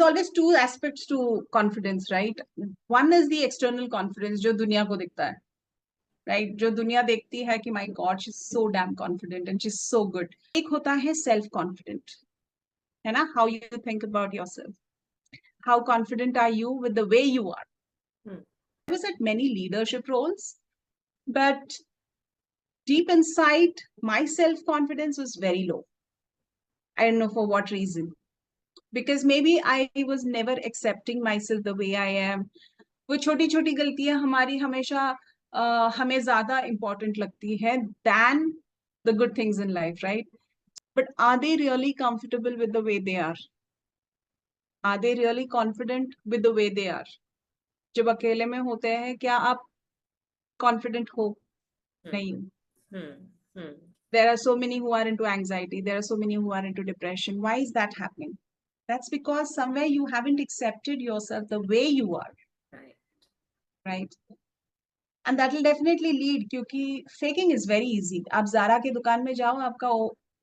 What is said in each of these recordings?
always two aspects to confidence, right? One is the external confidence, जो दुनिया को दिखता है, right? जो दुनिया देखती है कि my God, she's so damn confident and she's so good. एक होता है self confident, है ना? How you think about yourself. How confident are you with the way you are? I was at many leadership roles, but deep inside, my self confidence was very low. I don't know for what reason. Because maybe I was never accepting myself the way I am. वो छोटी छोटी गलतियां हमारी हमेशा हमें ज्यादा important लगती है than the good things in life, right? But are they really comfortable with the way they are? Are they really confident with the way they are? जब अकेले में होते हैं क्या आप confident हो? नहीं. There are so many who are into anxiety. There are so many who are into depression. Why is that happening? That's because somewhere you haven't accepted yourself the way you are. Right? And that will definitely lead, क्योंकि faking is very easy. आप ज़ारा की दुकान में जाओ, आपका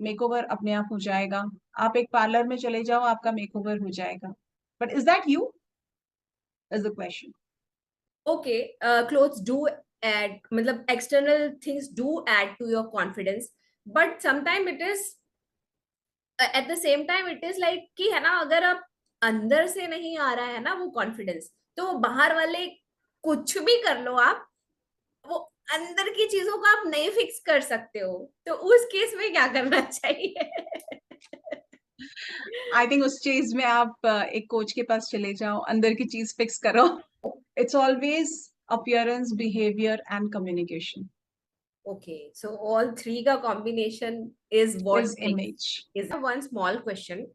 makeover अपने आप हो जाएगा. आप एक पार्लर में चले जाओ, आपका मेकओवर हो जाएगा. But is that you? Is the question. Okay, clothes do add, मतलब external things do add to your confidence, but sometimes it is at the same time it is like कि है ना, अगर आप अंदर से नहीं आ रहा है ना वो कॉन्फिडेंस, तो बाहर वाले कुछ भी कर लो आप, वो अंदर की चीजों को आप नहीं फिक्स कर सकते हो, तो उस केस में क्या करना चाहिए? I think उस चीज में आप एक कोच के पास चले जाओ, अंदर की चीज फिक्स करो. It's always appearance, behavior, and communication. Okay, so all three का combination is what Is image. Is one small question.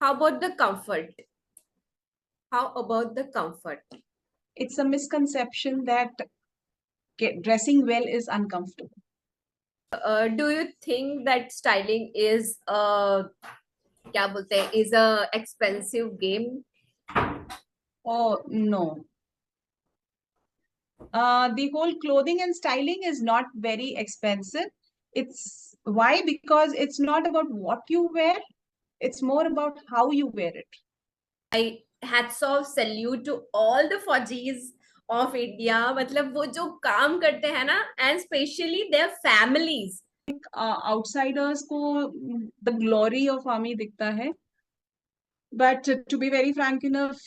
How about the comfort? How about the comfort? It's a misconception that dressing well is uncomfortable. Do you think that styling is क्या बोलते हैं, is a expensive game? Oh no. The whole clothing and styling is not very expensive. It's why? Because it's not about what you wear. It's more about how you wear it. I hats off, salute to all the Faujis of India. मतलब वो जो काम करते हैं ना, and especially their families. Outsiders को the glory of army दिखता है. But to be very frank enough,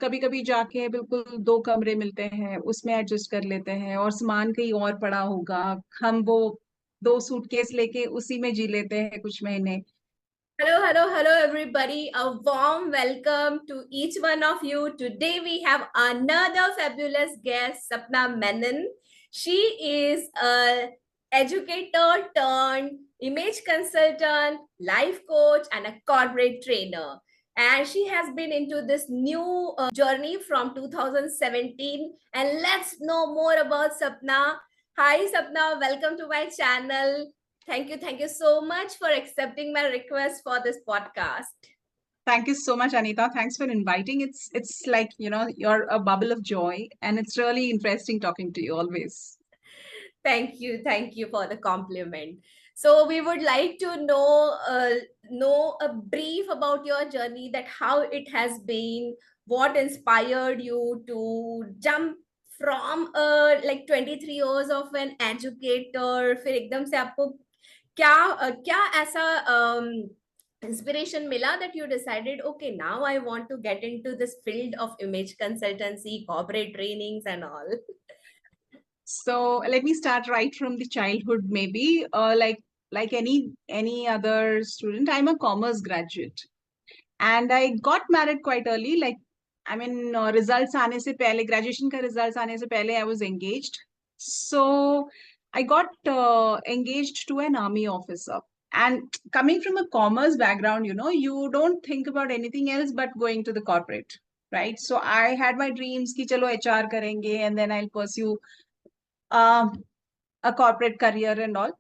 कभी कभी जाके बिल्कुल 2 कमरे मिलते हैं, उसमें एडजस्ट कर लेते हैं, और सामान कहीं और पड़ा होगा, हम वो 2 सूटकेस लेके उसी में जी लेते हैं कुछ महीने. Hello, everybody. A warm welcome to each one of you. Today we have another fabulous guest, Sapna Menon. She is a educator turned image consultant, life coach, and a corporate trainer. And she has been into this new journey from 2017. And let's know more about Sapna. Hi, Sapna. Welcome to my channel. Thank you so much for accepting my request for this podcast. Thank you so much, Anita. Thanks for inviting. It's like, you're a bubble of joy, and it's really interesting talking to you always. Thank you for the compliment. So we would like to know a brief about your journey, that how it has been, what inspired you to jump from like 23 years of an educator, फिर एकदम से आपको क्या ऐसा inspiration mila that you decided, okay, now I want to get into this field of image consultancy, corporate trainings and all? So let me start right from the childhood, maybe. Like any other student, I'm a commerce graduate, and I got married quite early. Like, I mean, results आने से पहले, graduation का results आने से पहले, I was engaged. So I got engaged to an army officer. And coming from a commerce background, you don't think about anything else but going to the corporate, right? So I had my dreams कि चलो HR करेंगे, and then I'll pursue a corporate career and all.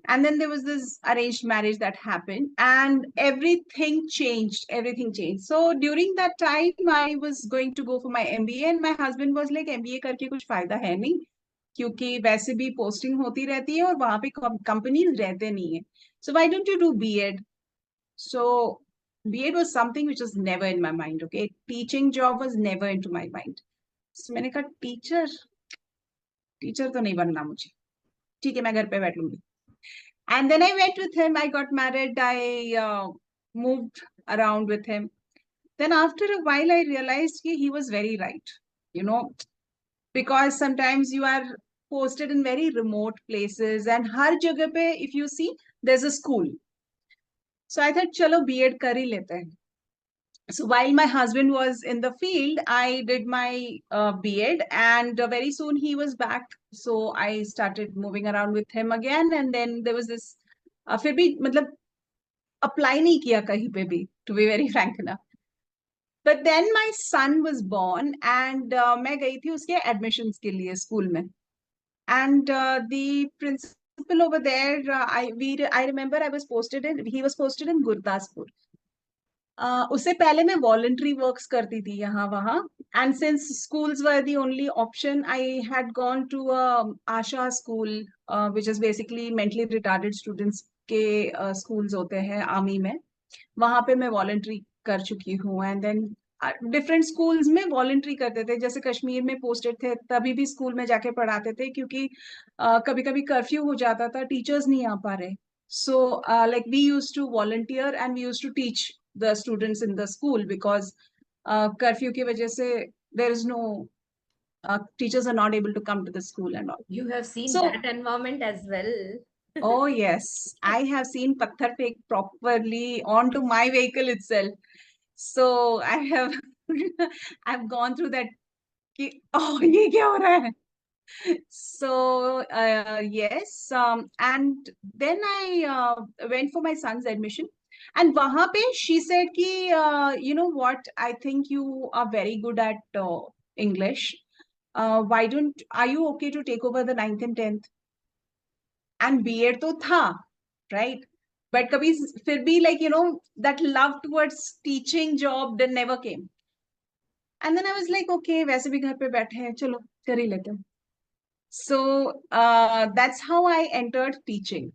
And then there was this arranged marriage that happened, and everything changed. Everything changed. So during that time, I was going to go for my MBA, and my husband was like, MBA करके कुछ फायदा है नहीं, क्योंकि वैसे भी posting होती रहती है और वहां पे कंपनीज रहते नहीं है. So why don't you do B.Ed? So B.Ed was something which was never in my mind. Okay, teaching job was never into my mind. So मैंने कहा टीचर तो नहीं बनना मुझे, ठीक है मैं घर पे बैठ लूंगी. And then I went with him. I got married. I moved around with him. Then after a while, I realized he was very right. You know, because sometimes you are posted in very remote places, and har jagah pe, if you see, there's a school. So I thought, chalo B.Ed kar hi lete hain. So while my husband was in the field, I did my B.Ed, and very soon he was back. So I started moving around with him again, and then there was this. फिर भी मतलब apply नहीं किया कहीं पे भी, to be very frank enough. But then my son was born, and मैं गई थी उसके admissions के लिए school में. And the principal over there, I remember he was posted in Gurdaspur. उससे पहले मैं voluntary works करती थी यहाँ वहाँ. And since schools were the only option, I had gone to Asha school, which is basically mentally retarded students के schools होते हैं आर्मी में. वहां पे मैं voluntary कर चुकी हूँ. And then डिफरेंट स्कूल्स में वॉलंटरी करते थे. जैसे कश्मीर में पोस्टेड थे तभी भी स्कूल में जाके पढ़ाते थे, क्योंकि कभी कभी कर्फ्यू हो जाता था, टीचर्स नहीं आ पा रहे. So like we used to volunteer and we used to teach the students in the school, because curfew की वजह से there is no teachers are not able to come to the school and all. You have seen So, that environment as well. oh yes, I have seen patthar fake properly onto my vehicle itself. So I have I've gone through that कि oh ये क्या हो रहा है. So yes, and then I went for my son's admission, and वहाँ पे she said कि you know what, I think you are very good at English. Are you okay to take over the 9th and 10th? And B.Ed तो था, right? But कभी फिर भी like you know that love towards teaching job then never came. And then I was like, okay, वैसे भी घर पे बैठे हैं, चलो कर ही लेते हैं. So that's how I entered teaching.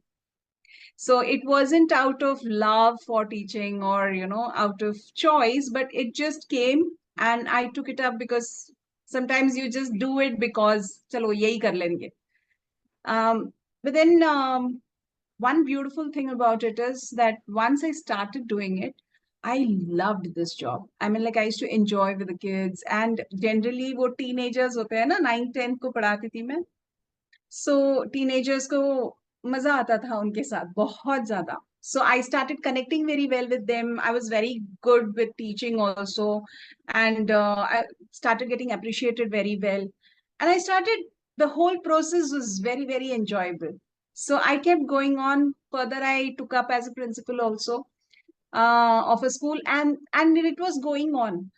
So it wasn't out of love for teaching or you know out of choice, but it just came and I took it up because sometimes you just do it because चलो यही कर लेंगे. But then one beautiful thing about it is that once I started doing it, I loved this job. I mean, like I used to enjoy with the kids, and generally वो teenagers होते हैं ना, 9th 10th को पढ़ाती थी मैं. So teenagers को मजा आता था उनके साथ बहुत ज्यादा. So I started connecting very well with them. I was very good with teaching also, and I started getting appreciated very well. And I started, the whole process was very, very enjoyable. So I kept going on. Further, I took up as a principal also of a school, and it was going on.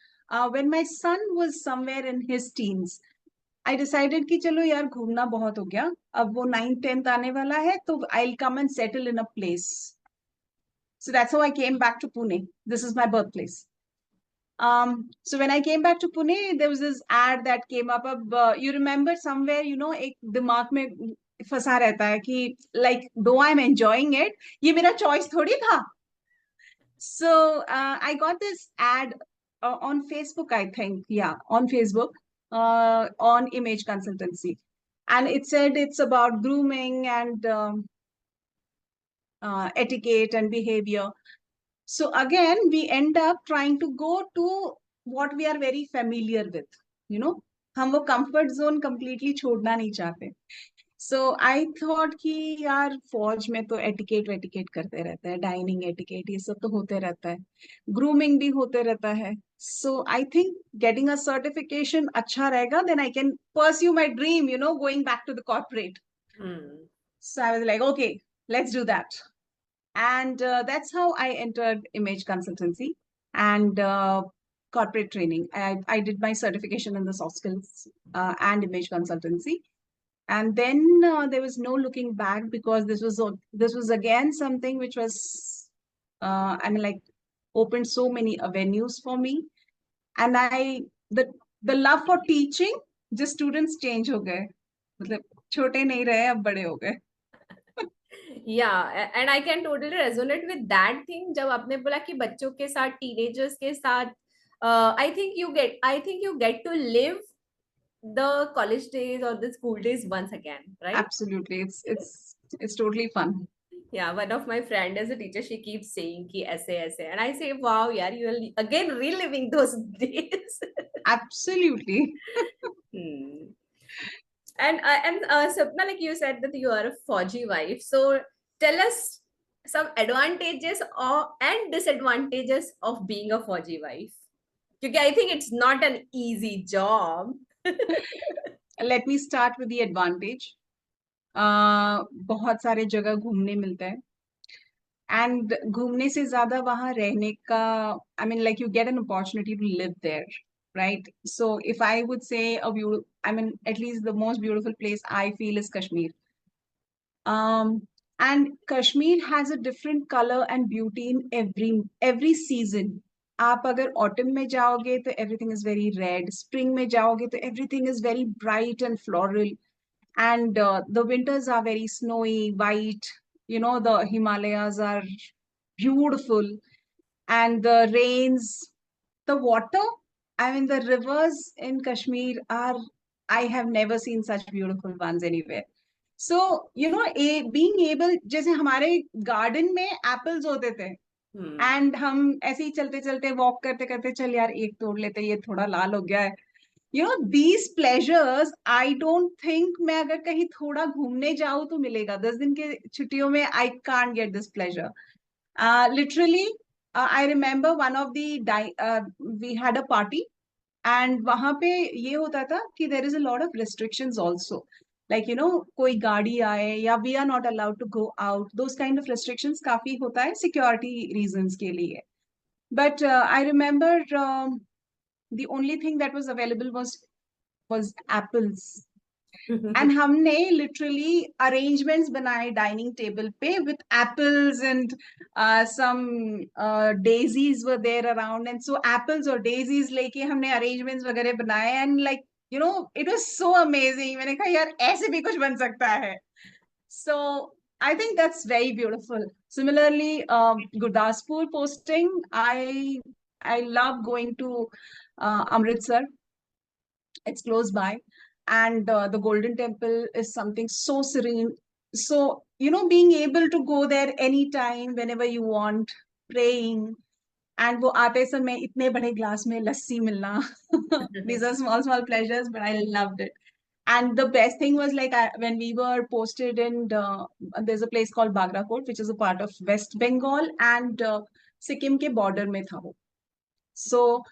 When my son was somewhere in his teens, I decided कि चलो यार घूमना बहुत हो गया, अब वो 9th 10th आने वाला है, तो I'll come and settle in a place. So that's how I came back to Pune. This is my birthplace. So when I came back to Pune, there was this ad that came up. अब you remember somewhere, you know, एक दिमाग में फंसा रहता है कि like though I'm enjoying it, ये मेरा choice थोड़ी था. So I got this ad on Facebook, I think. Yeah, on Facebook, on Image Consultancy. And it said it's about grooming and etiquette and behavior. So again, we end up trying to go to what we are very familiar with. You know, हम वो comfort zone completely छोड़ना नहीं चाहते. So I thought कि यार फौज में तो एटिकेट वेटिकेट करते रहते हैं, डाइनिंग एटिकेट ये सब तो होते रहता है, ग्रूमिंग भी होते रहता है. So I think getting a certification अच्छा रहेगा, then I can pursue my dream, you know, going back to the corporate. So I was like, okay, let's do that. And that's how I entered Image Consultancy and corporate training. I did my certification in the soft skills and Image Consultancy. And then there was no looking back, because this was again something which was I mean like opened so many avenues for me. And the love for teaching, just students change हो गए, मतलब छोटे नहीं रहे, अब बड़े हो गए. and I can totally resonate with that thing. जब आपने बोला कि बच्चों के साथ, teenagers के साथ, I think you get to live the college days or the school days once again, right? Absolutely, it's totally fun. Yeah, one of my friend is a teacher. She keeps saying कि ऐसे ऐसे, and I say, wow, yeah, you are again reliving those days. Absolutely. Hmm. And Sapna, like you said that you are a Fauji wife. So tell us some advantages or and disadvantages of being a Fauji wife. Because I think it's not an easy job. Let me start with the advantage. बहुत सारे जगह घूमने मिलते हैं and घूमने से ज्यादा वहां रहने का I mean like you get an opportunity to live there, right? So if I would say I mean at least the most beautiful place I feel is Kashmir. And Kashmir has a different color and beauty in every season. आप अगर autumn में जाओगे तो everything is very red, spring में जाओगे तो everything is very bright and floral, and the winters are very snowy, white. You know, the Himalayas are beautiful, and the rains, the water, I mean, the rivers in Kashmir are, I have never seen such beautiful ones anywhere. So, you know, being able, जैसे हमारे garden में apples होते थे and हम ऐसे ही चलते चलते walk करते करते चल यार एक तोड़ लेते, ये थोड़ा लाल हो गया है. You know, these pleasures, I don't think मैं अगर कहीं थोड़ा घूमने जाऊँ तो मिलेगा. 10 दिन के छुट्टियों में I can't get this pleasure. Literally, I remember one of the we had a party, and वहाँ पे ये होता था कि there is a lot of restrictions also. Like, you know, कोई गाड़ी आए या we are not allowed to go out. Those kind of restrictions काफी होता है security reasons के लिए. But I remember the only thing that was available was apples. And हमने literally arrangements बनाए dining table पे with apples, and some daisies were there around, and so apples or daisies लेके हमने arrangements वगैरह बनाए, and like, you know, it was so amazing. मैंने कहा यार ऐसे भी कुछ बन सकता है. So I think that's very beautiful. Similarly, Gurdaspur posting, I love going to Amritsar. It's close by, and the Golden Temple is something so serene. So, you know, being able to go there anytime, whenever you want, praying, and वो आते समय इतने बड़े glass में लस्सी मिलना. These are small pleasures, but I loved it. And the best thing was like when we were posted in there's a place called Bagrakot, which is a part of West Bengal, and Sikkim के border में था वो. So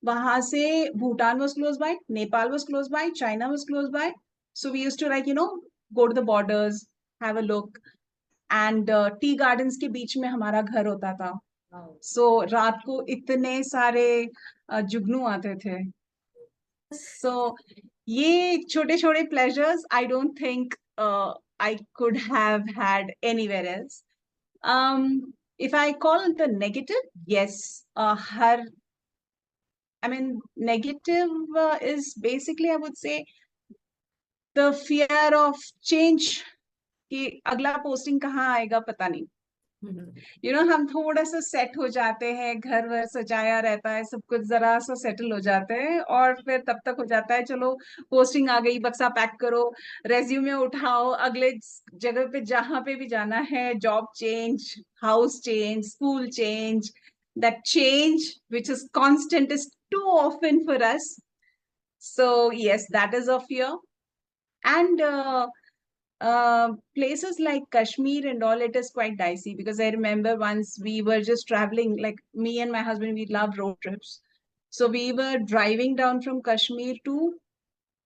वहां से Bhutan was close by, Nepal was close by, China was close by. So we used to, like, you know, go to the borders, have a look, and tea gardens के बीच में हमारा घर होता था. So रात को इतने सारे जुगनू आते थे. So ये छोटे छोटे pleasures I don't think I could have had anywhere else. If I call the negative, yes, her I mean, negative is basically, I would say, the fear of change. कि अगला पोस्टिंग कहाँ आएगा पता नहीं. You know, हम थोड़ा सा set हो जाते हैं, घर वर सजाया रहता है, सब कुछ जरा सा सेटल हो जाते हैं, और फिर तब तक हो जाता है चलो पोस्टिंग आ गई, बक्सा पैक करो, रेज्यूमे उठाओ, अगले जगह पे जहाँ पे भी जाना है, job change, house change, school change. That change, which is constant, is too often for us. So yes, that is a fear. And places like Kashmir and all, it is quite dicey, because I remember once we were just traveling, like me and my husband, we love road trips. So we were driving down from Kashmir to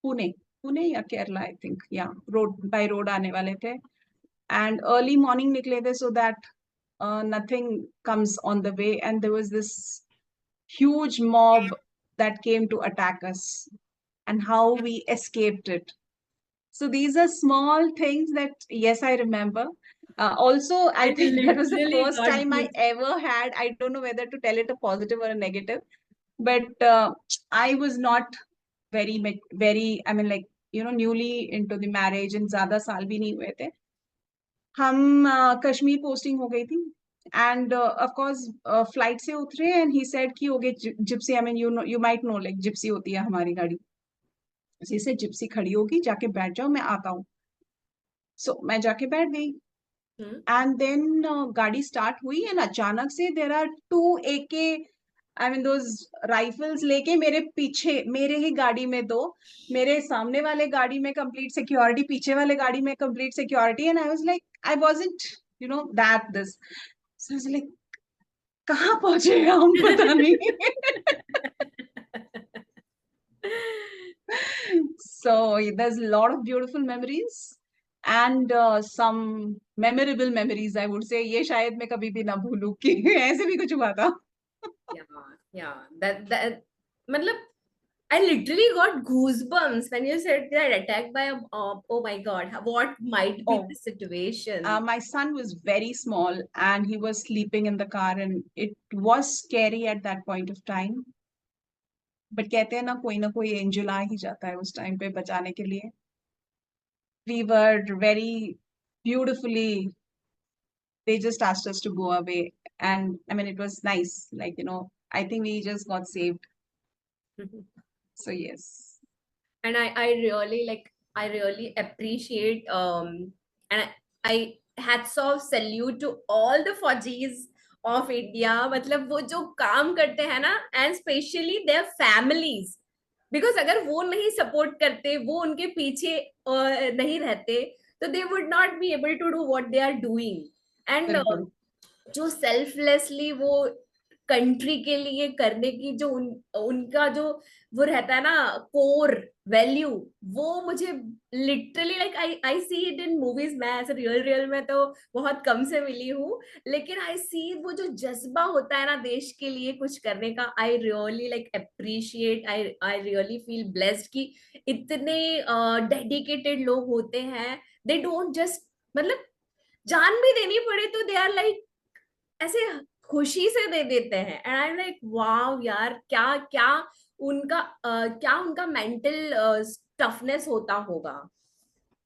Pune, Pune or Kerala, I think. Yeah, by road aane wale the. And early morning nikle the, so that nothing comes on the way. And there was this huge mob that came to attack us, and how we escaped it. So these are small things that, yes, I remember. Also, I think that was the first time I ever had, I don't know whether to tell it a positive or a negative, but I was not very, I mean, like, you know, newly into the marriage, and ज़्यादा साल भी नहीं हुए थे. हम Kashmir posting हो गई थी एंड ऑफ कोर्स फ्लाइट से उतरे एंड ही सेड कि हो गए Gypsy, I mean you might know like Gypsy होती है हमारी गाड़ी, जैसे जिप्सी खड़ी होगी जाके बैठ जाओ, मैं आता हूँ। सो मैं जाके बैठ गई एंड देन गाड़ी स्टार्ट हुई एंड अचानक से there are two AK, I mean those rifles लेके मेरे पीछे, मेरे ही गाड़ी में दो, मेरे सामने वाले गाड़ी में कंप्लीट सिक्योरिटी, पीछे वाले गाड़ी में complete security, and I was like I wasn't you know that this, so I was like कहाँ पहुंचे हम पता नहीं। So there's a lot of beautiful memories and some memorable memories I would say, ये शायद मैं कभी भी ना भूलूं कि ऐसे भी कुछ हुआ था। Yeah, that matlab, I literally got goosebumps when you said that attacked by a oh my God, what might be Oh, the situation? my son was very small and he was sleeping in the car and it was scary at that point of time. But कहते हैं ना कोई angel आ ही जाता है उस time पे बचाने के लिए। We were very beautifully, they just asked us to go away and I mean it was nice, like I think we just got saved. So yes. And I really I really appreciate and I hats off salute to all the Faujis of India, मतलब वो जो काम करते हैं ना, and especially their families, because अगर वो नहीं support करते, वो उनके पीछे नहीं रहते, तो they would not be able to do what they are doing. And बिल्कुल जो सेल्फलेसली वो कंट्री के लिए करने की जो उनका जो वो रहता है ना कोर वैल्यू, वो मुझे literally I see it in movies. मैं ऐसे रियल में तो बहुत कम से मिली हूँ, लेकिन आई सी वो जो जज्बा होता है ना देश के लिए कुछ करने का, I really appreciate, I really feel blessed कि इतने डेडिकेटेड लोग होते हैं। दे डोंट जस्ट मतलब जान भी देनी पड़े तो दे आर ऐसे खुशी से दे देते हैं। And I am like wow यार, क्या क्या उनका क्या उनका मेंटल टफनेस होता होगा।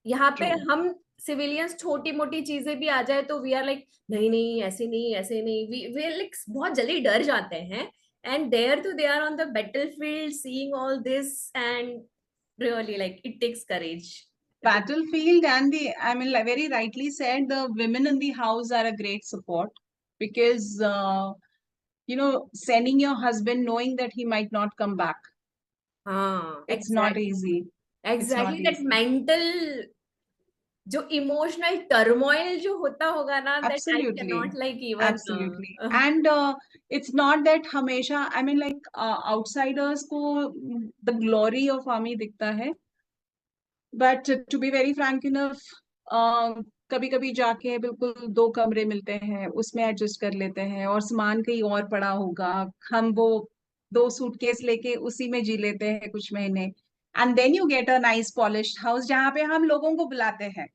यहाँ पे ट्रू। हम सिविलियंस छोटी मोटी चीजें भी आ जाए तो वी आर नहीं नहीं ऐसे नहीं ऐसे नहीं, वी लाइक बहुत जल्दी डर जाते हैं। And there too they are on the battle field seeing all this, and really it takes courage. Battlefield and the, I mean, like very rightly said, the women in the house are a great support because, sending your husband knowing that he might not come back, हाँ it's not exactly, easy. It's exactly not that easy. Mental जो emotional turmoil जो होता होगा ना, that I can Absolutely. Not even Absolutely. And it's not that हमेशा, I mean, like outsiders को the glory of army दिखता है. But to be very frank enough, कभी कभी जाके बिल्कुल दो कमरे मिलते हैं उसमें एडजस्ट कर लेते हैं और सामान कहीं और पड़ा होगा, हम वो दो सूटकेस लेके उसी में जी लेते हैं कुछ महीने, and then you get a nice polished house जहाँ पे हम लोगों को बुलाते हैं।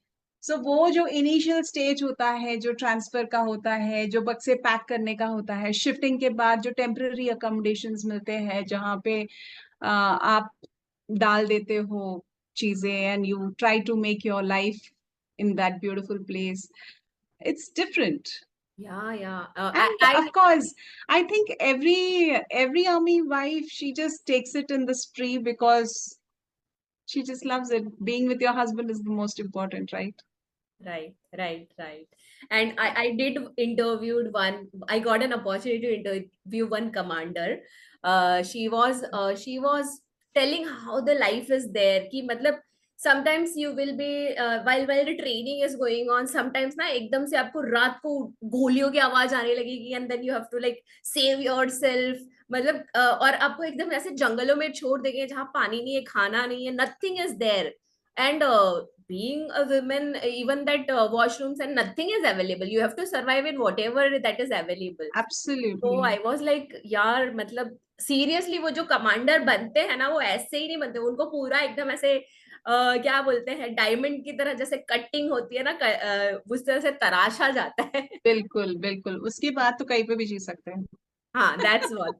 सो वो जो इनिशियल स्टेज होता है, जो ट्रांसफर का होता है, जो बक्से पैक करने का होता है, शिफ्टिंग के बाद जो टेम्पररी अकोमोडेशंस मिलते हैं जहाँ पे आप डाल देते हो चीजें and you try to make your life in that beautiful place, it's different. या And I of course, I think every army wife, she just takes it in the spree because she just loves it. Being with your husband is the most important, right? right. And I did interviewed one, I got an opportunity to interview one commander. She was telling how the life is there कि मतलब sometimes you will be while the training is going on, sometimes ना एकदम से आपको रात को गोलियों की आवाज आने लगेगी, and then you have to save yourself, मतलब और आपको एकदम ऐसे जंगलों में छोड़ देंगे जहाँ पानी नहीं है, खाना नहीं है, nothing is there. And being a woman, even that washrooms and nothing is available, you have to survive in whatever that is available. So Absolutely. I was like यार मतलब सीरियसली वो जो कमांडर बनते हैं ना, वो ऐसे ही नहीं बनते, उनको पूरा एकदम ऐसे क्या बोलते हैं डायमंड की तरह जैसे कटिंग होती है ना, उस तरह से तराशा जाता है। बिल्कुल बिल्कुल, उसकी बात तो कहीं पे भी जी सकते हैं। हाँ that's what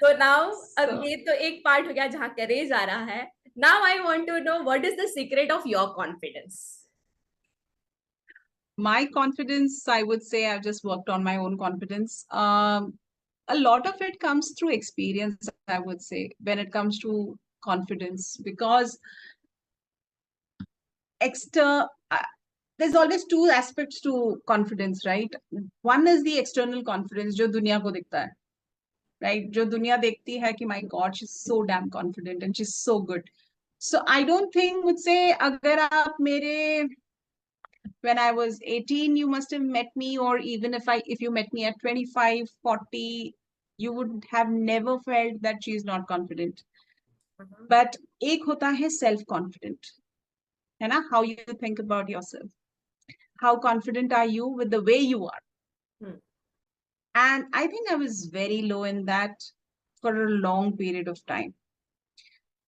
तो नाउ अब So ये तो एक पार्ट हो गया जहाँ करेज आ रहा है। Now I want to know, what is the secret of your confidence? My confidence, I would say I've just worked on my own confidence. A lot of it comes through experience, I would say, when it comes to confidence, because exter there's always two aspects to confidence, right? One is the external confidence, जो दुनिया को दिखता है, right? जो दुनिया देखती है कि my God, she's so damn confident and she's so good. So I don't think, मुझसे अगर आप मेरे when I was 18, you must have met me, or even if you met me at 25, 40, you would have never felt that she is not confident. But एक होता है self confident, है ना? How you think about yourself. How confident are you with the way you are? And I think I was very low in that for a long period of time.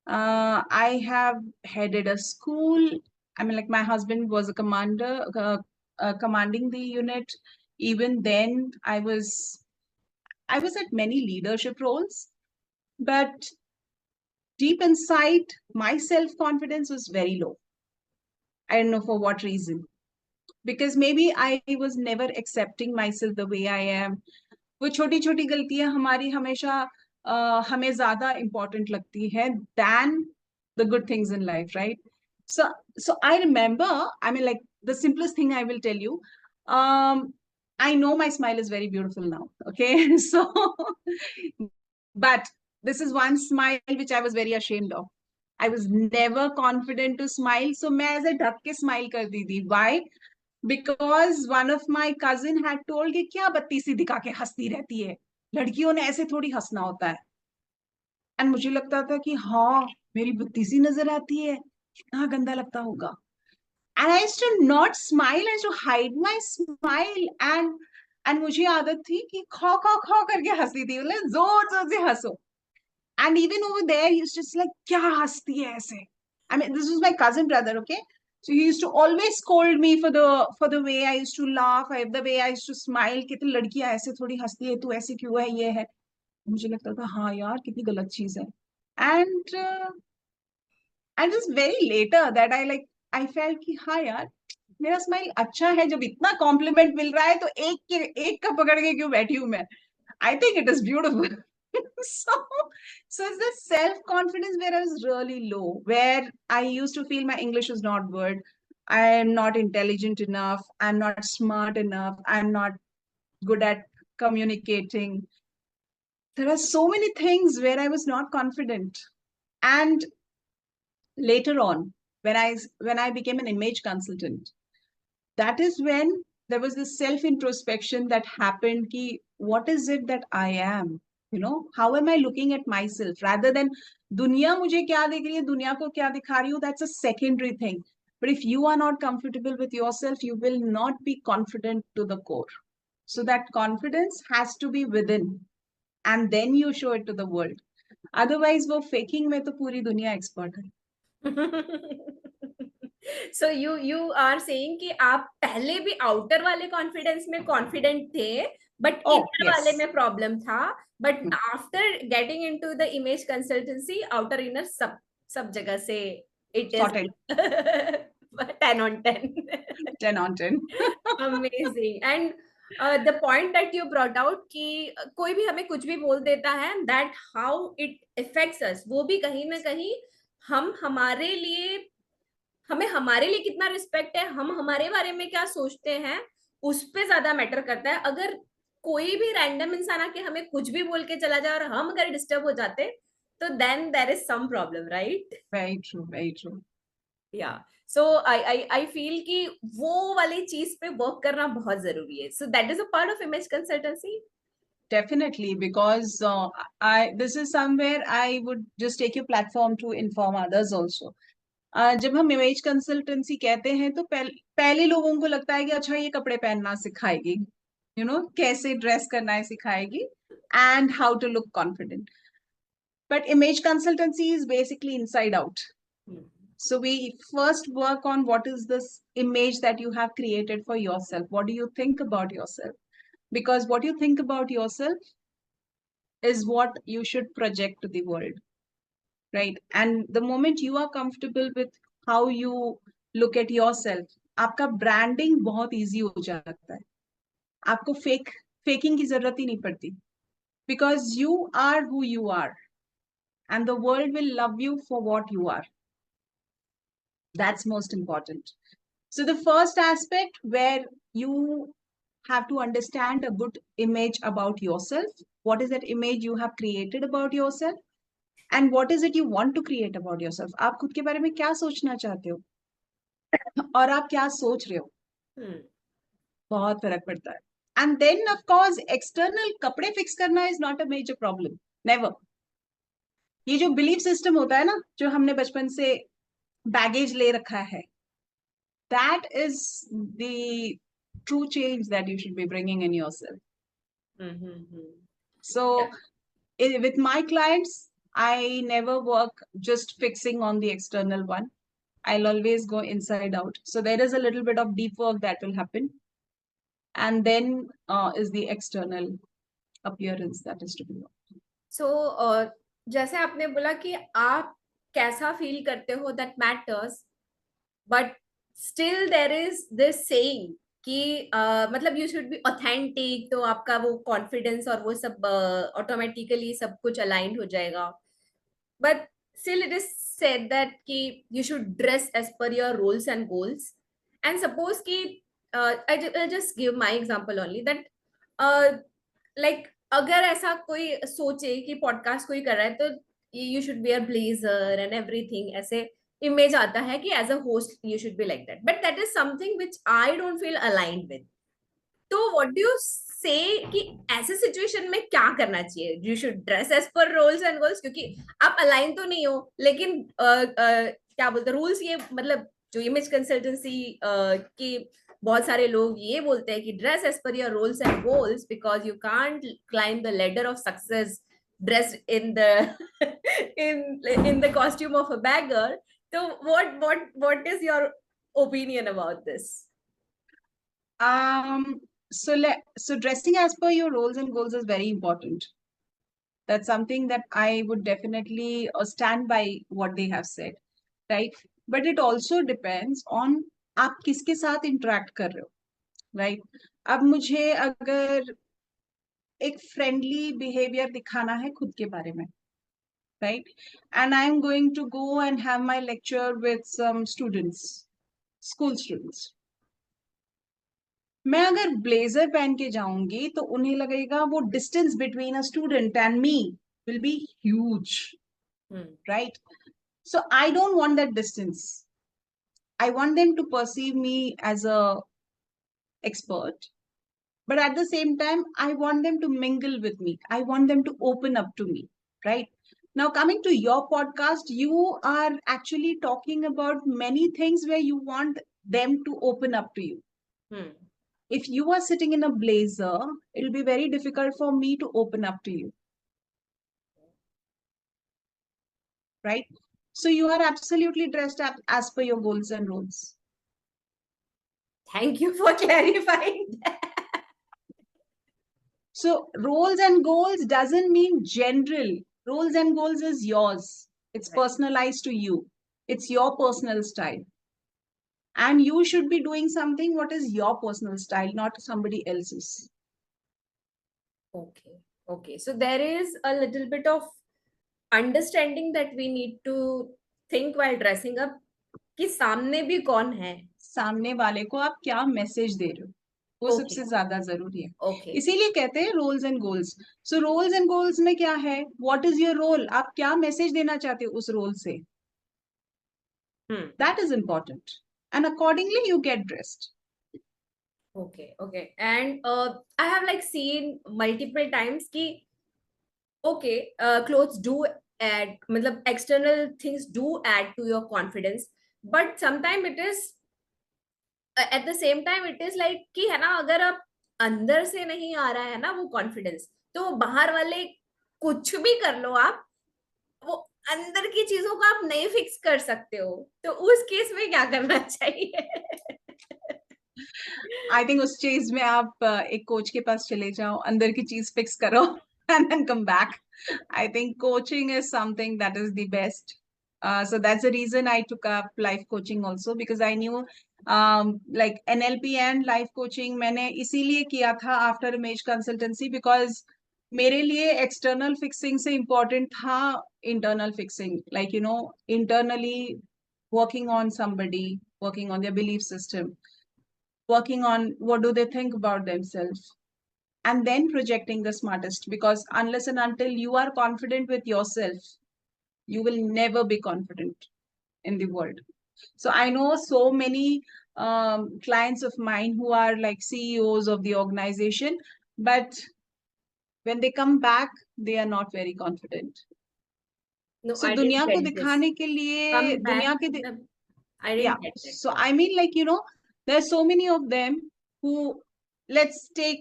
I have headed a school. I mean, like, my husband was a commander, commanding the unit. Even then, I was at many leadership roles, but deep inside, my self-confidence was very low. I don't know for what reason. Because maybe I was never accepting myself the way I am. वो छोटी छोटी गलतियां हमारी हमेशा हमें ज्यादा important लगती है than the good things in life, right? So I remember, I mean, like, the simplest thing I will tell you, I know my smile is very beautiful now, okay? So but this is one smile which I was very ashamed of. I was never confident to smile, so मैं ऐसे ढक के smile करती थी. Why? Because one of my cousin had told कि क्या बत्ती सी दिखा के हंसती रहती है, लड़कियों ने ऐसे थोड़ी हंसना होता है. एंड मुझे लगता था कि हाँ, मेरी बत्ती सी नजर आती है, कितना गंदा लगता होगा. And I used to not smile, I used to hide my smile. And मुझे आदत थी कि खो खो खो करके हंसती थी, मतलब जोर जोर से हंसो. And even over there, he was just like, क्या हंसती है ऐसे? I mean, this was my cousin brother, okay? So he used to always scold me for the way I used to laugh, the way I used to smile. कि तो लड़कियां ऐसे थोड़ी हंसती है, तू ऐसे क्यों है, ये है. मुझे लगता था हाँ यार, कितनी गलत चीज है. And and just very later that I felt कि हाँ यार, मेरा स्माइल अच्छा है. जब इतना कॉम्प्लीमेंट मिल रहा है तो एक का पकड़ के क्यों बैठी हूं मैं. I think it is beautiful. so so it's the self-confidence where I was really low, where I used to feel my English is not good, I am not intelligent enough, I'm not smart enough, I'm not good at communicating. There are so many things where I was not confident. And later on, when I became an image consultant, that is when there was this self introspection that happened ki, what is it that I am, how am I looking at myself, rather than दुनिया मुझे क्या देख रही है, दुनिया को क्या दिखा रही हूँ, that's a secondary thing. But if you are not comfortable with yourself, you will not be confident to the core. So that confidence has to be within, and then you show it to the world. Otherwise वो faking में तो पूरी दुनिया expert है. So you are saying कि आप पहले भी आउटर वाले कॉन्फिडेंस में कॉन्फिडेंट थे, बट इनर वाले में प्रॉब्लम था, but after getting into the image consultancy, outer inner सब जगह से it is 10 on 10. 10 on 10. Amazing. And the point that you brought out कि कोई भी हमें कुछ भी बोल देता है, that how it affects us, वो भी कहीं ना कहीं हम हमारे लिए हमें हमारे लिए कितना रिस्पेक्ट है, हम हमारे बारे में क्या सोचते हैं, उस पे ज्यादा मैटर करता है. अगर कोई भी रैंडम इंसान आके हमें कुछ भी बोल के चला जाए और हम अगर डिस्टर्ब हो जाते, तो then there is some problem, right? Very true, very true. Yeah so I feel कि वो वाली चीज पे वर्क करना बहुत जरूरी है. So that is a part of image consultancy. Definitely, because this is somewhere I would just take your platform to inform others also. जब हम इमेज कंसल्टेंसी कहते हैं तो पहले लोगों को लगता है कि अच्छा ये कपड़े पहनना सिखाएगी, कैसे ड्रेस करना है सिखाएगी, and how to look confident. But image consultancy is basically inside out. So we first work on what is this image that you have created for yourself. What do you think about yourself? Because what you think about yourself is what you should project to the world. right? And the moment you are comfortable with how you look at yourself, आपका branding बहुत easy हो जाता है. आपको faking की जरूरत ही नहीं पड़ती, because you are who you are and the world will love you for what you are. That's most important. So the first aspect where you have to understand a good image about yourself. What is that image you have created about yourself? And what is it you want to create about yourself? आप खुद के बारे में क्या सोचना चाहते हो और आप क्या सोच रहे हो, बहुत फर्क पड़ता है. And then of course external कपड़े फिक्स करना is not a major problem. Never. ये जो बिलीफ सिस्टम होता है ना, जो हमने बचपन से बैगेज ले रखा है, that is the true change that you should be bringing in yourself. So with my clients, I never work just fixing on the external one. I'll always go inside out. So there is a little bit of deep work that will happen. And then is the external appearance that is to be worked. So जैसे आपने बोला कि आप कैसा feel करते हो that matters, but still there is this saying कि मतलब you should be authentic, तो आपका वो confidence और वो सब automatically सब कुछ aligned हो जाएगा. But still it is said that कि you should dress as per your roles and goals. And suppose कि I just give my example only that like अगर ऐसा कोई सोचे कि पॉडकास्ट कोई कर रहा है तो you should wear blazer and everything, ऐसे इमेज आता है कि as a host you should be like that, but that is something which I don't feel aligned with. तो व्हाट डू यू से कि ऐसे सिचुएशन में क्या करना चाहिए? You should dress as per roles and goals, क्योंकि आप align तो नहीं हो, लेकिन क्या बोलते हैं रूल्स, ये मतलब जो इमेज कंसल्टेंसी की बहुत सारे लोग ये बोलते हैं कि dress as per your roles and goals because you can't climb the ladder of success dressed in the in the costume of a beggar. So what is your opinion about this? So dressing as per your roles and goals is very important. That's something that I would definitely stand by what they have said, right? But it also depends on आप किसके साथ interact कर रहे हो, right? अब मुझे अगर एक फ्रेंडली बिहेवियर दिखाना है खुद के बारे में, right? And I am going to go and have my lecture with some students, school students. मैं अगर ब्लेजर पहन के जाऊंगी तो उन्हें लगेगा वो distance between a student and me will be huge, right? So I don't want that distance. I want them to perceive me as a expert, but at the same time I want them to mingle with me. I want them to open up to me, right? Now coming to your podcast, you are actually talking about many things where you want them to open up to you. If you are sitting in a blazer, it will be very difficult for me to open up to you, right? So you are absolutely dressed up as per your goals and roles. Thank you for clarifying that. So roles and goals doesn't mean general. Roles and goals is yours. It's Right. personalized to you. It's your personal style. And you should be doing something what is your personal style, not somebody else's. Okay. So there is a little bit of understanding that we need to think while dressing up कि सामने भी कौन है, सामने वाले को आप क्या मैसेज दे रहे हो, वो सबसे ज्यादा जरूरी है. Okay. इसीलिए कहते हैं roles and goals. So roles and goals में क्या है, व्हाट इज योर रोल, आप क्या मैसेज देना चाहते हो उस रोल से, that is important, and accordingly you get dressed. Okay. And I have like seen multiple times कि okay, clothes do add, मतलब external things do add to your confidence, but sometimes it is at the same time it is like कि है ना, अगर आप अंदर से नहीं आ रहा है ना वो कॉन्फिडेंस, तो बाहर वाले कुछ भी कर लो आप, वो अंदर की चीजों को आप नहीं फिक्स कर सकते हो. तो उस केस में क्या करना चाहिए? आई थिंक उस चीज में आप एक कोच के पास चले जाओ, अंदर की चीज फिक्स करो. and then come back. I think coaching is something that is the best. So that's the reason I took up life coaching also, because I knew like NLP and life coaching मैंने इसीलिए किया था after image consultancy, because मेरे लिए external fixing से important था internal fixing, like you know, internally working on somebody, working on their belief system, working on what do they think about themselves, and then projecting the smartest, because unless and until you are confident with yourself, you will never be confident in the world. So I know so many clients of mine who are like CEOs of the organization, but when they come back, they are not very confident. No, So I दुनिया didn't को get this. दिखाने के लिए Come दुनिया back. के I yeah, didn't get it. so I mean, like you know, there's so many of them who, let's take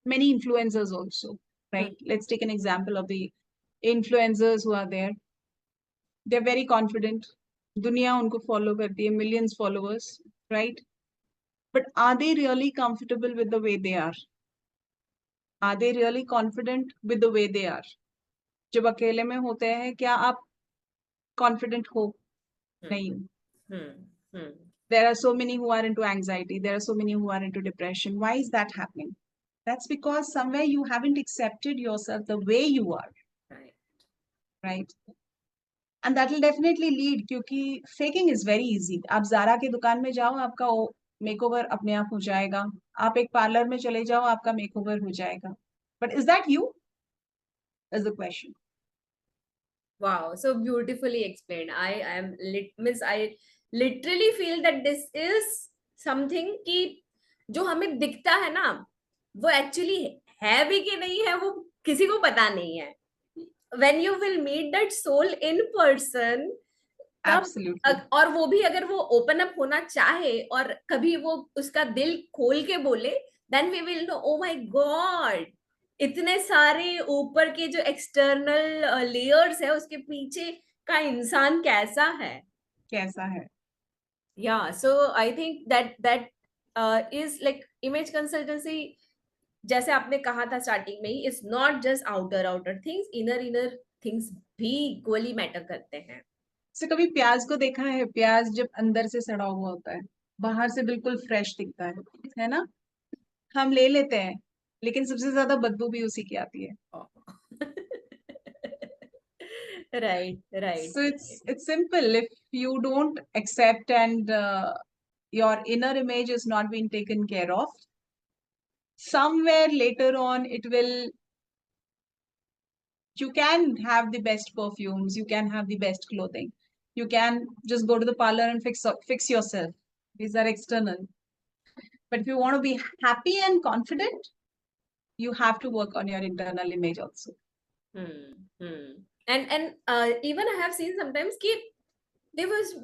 many influencers also, right? Let's take an example of the influencers who are there. They're very confident. दुनिया उनको follow करती है, millions followers, right? But are they really comfortable with the way they are? Are they really confident with the way they are? जब अकेले में होते हैं, क्या आप confident हो? नहीं हो. There are so many who are into anxiety. There are so many who are into depression. Why is that happening? That's because somewhere you haven't accepted yourself the way you are, right? And that will definitely lead, क्योंकि faking is very easy. आप ज़ारा की दुकान में जाओ, आपका makeover अपने आप हो जाएगा. आप एक पार्लर में चले जाओ, आपका मेकओवर हो जाएगा. But is that you? Is the question. Wow, so beautifully explained. I literally feel that this is something कि जो हमें दिखता है ना, वो actually है भी कि नहीं है, वो किसी को पता नहीं है. When you will meet that soul in person, Absolutely. और वो भी अगर वो ओपन अप होना चाहे और कभी वो उसका दिल खोल के बोले, then we will know, oh my God, इतने सारे ऊपर के जो एक्सटर्नल लेयर्स है उसके पीछे का इंसान कैसा है. Yeah, so I think that is like image consultancy, जैसे आपने कहा था स्टार्टिंग में ही, is not just outer things, inner things भी इक्वली मैटर करते हैं. से कभी प्याज को देखा है? प्याज जब अंदर से सड़ा हुआ होता है, बाहर से बिल्कुल फ्रेश दिखता है ना? हम ले लेते हैं, लेकिन सबसे ज्यादा बदबू भी उसी की आती है. Right. So it's simple. If you don't accept and your inner image is not being taken care of, somewhere later on it will. You can have the best perfumes, you can have the best clothing, you can just go to the parlor and fix yourself. These are external. But if you want to be happy and confident, you have to work on your internal image also. And even I have seen sometimes कि they was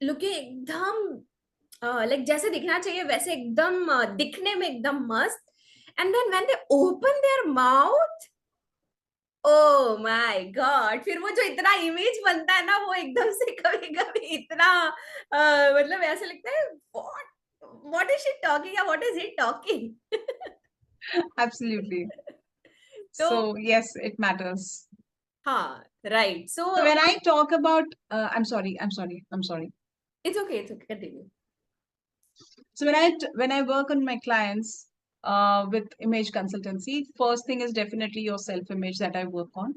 looking एकदम like जैसे दिखना चाहिए वैसे एकदम दिखने में एकदम मस्त, and then when they open their mouth, oh my God, फिर वो जो इतना इमेज बनता है ना, वो एकदम से कभी कभी इतना मतलब ऐसा लगता है, what is she talking or what is he talking? Absolutely. So yes, it matters. Right. So when I talk about I'm sorry. It's okay, continue. So when I work on my clients with image consultancy, first thing is definitely your self-image that I work on.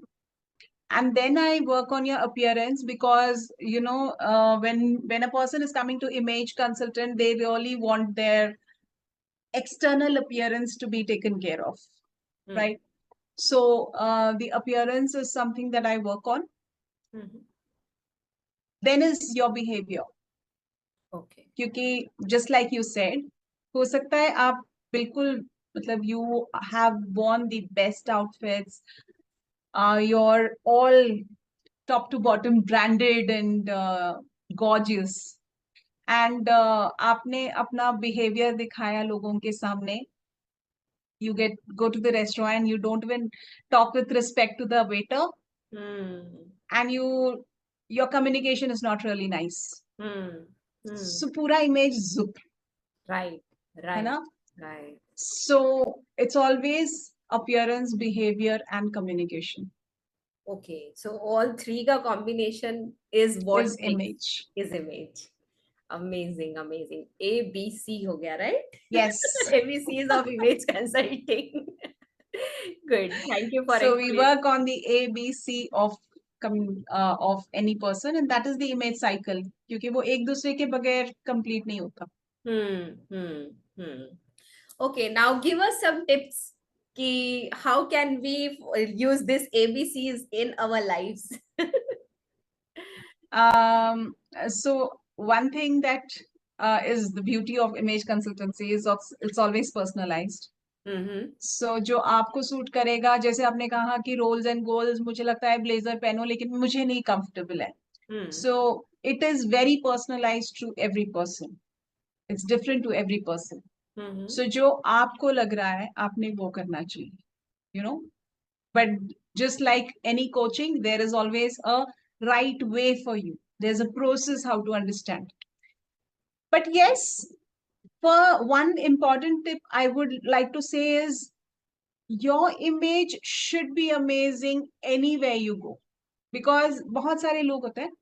And then I work on your appearance, because you know, when a person is coming to image consultant, they really want their external appearance to be taken care of, right? So the appearance is something that I work on. Then is your behavior. Okay. क्योंकि just like you said, हो सकता है आप बिल्कुल मतलब you have worn the best outfits, you're all top to bottom branded and gorgeous, and आपने अपना behavior दिखाया लोगों के सामने. You go to the restaurant and you don't even talk with respect to the waiter, and your communication is not really nice. So पूरा image zup. Right. है ना? Right. So it's always appearance, behavior, and communication. Okay, so all three का combination is what Is image. is image. Amazing, amazing. ABC हो गया, right? Yes. ABCs of image consulting. Good. Thank you for So we explaining. work on the ABC of any person, and that is the image cycle. क्योंकि वो एक दूसरे के बगैर complete नहीं होता. Okay, now give us some tips. Ki how can we use this ABCs in our lives? So one thing that is the beauty of image consultancy is it's always personalized. So जो आपको suit करेगा, जैसे आपने कहा कि roles and goals, मुझे लगता है ब्लेजर पहनो लेकिन मुझे नहीं कंफर्टेबल है. So it is very personalized to every person. It's different to every person. So जो आपको लग रहा है आपने वो करना चाहिए, you know. But just like any coaching, there is always a right way for you. There's a process how to understand. But yes, for one important tip I would like to say is your image should be amazing anywhere you go. Because बहुत सारे लोग होते हैं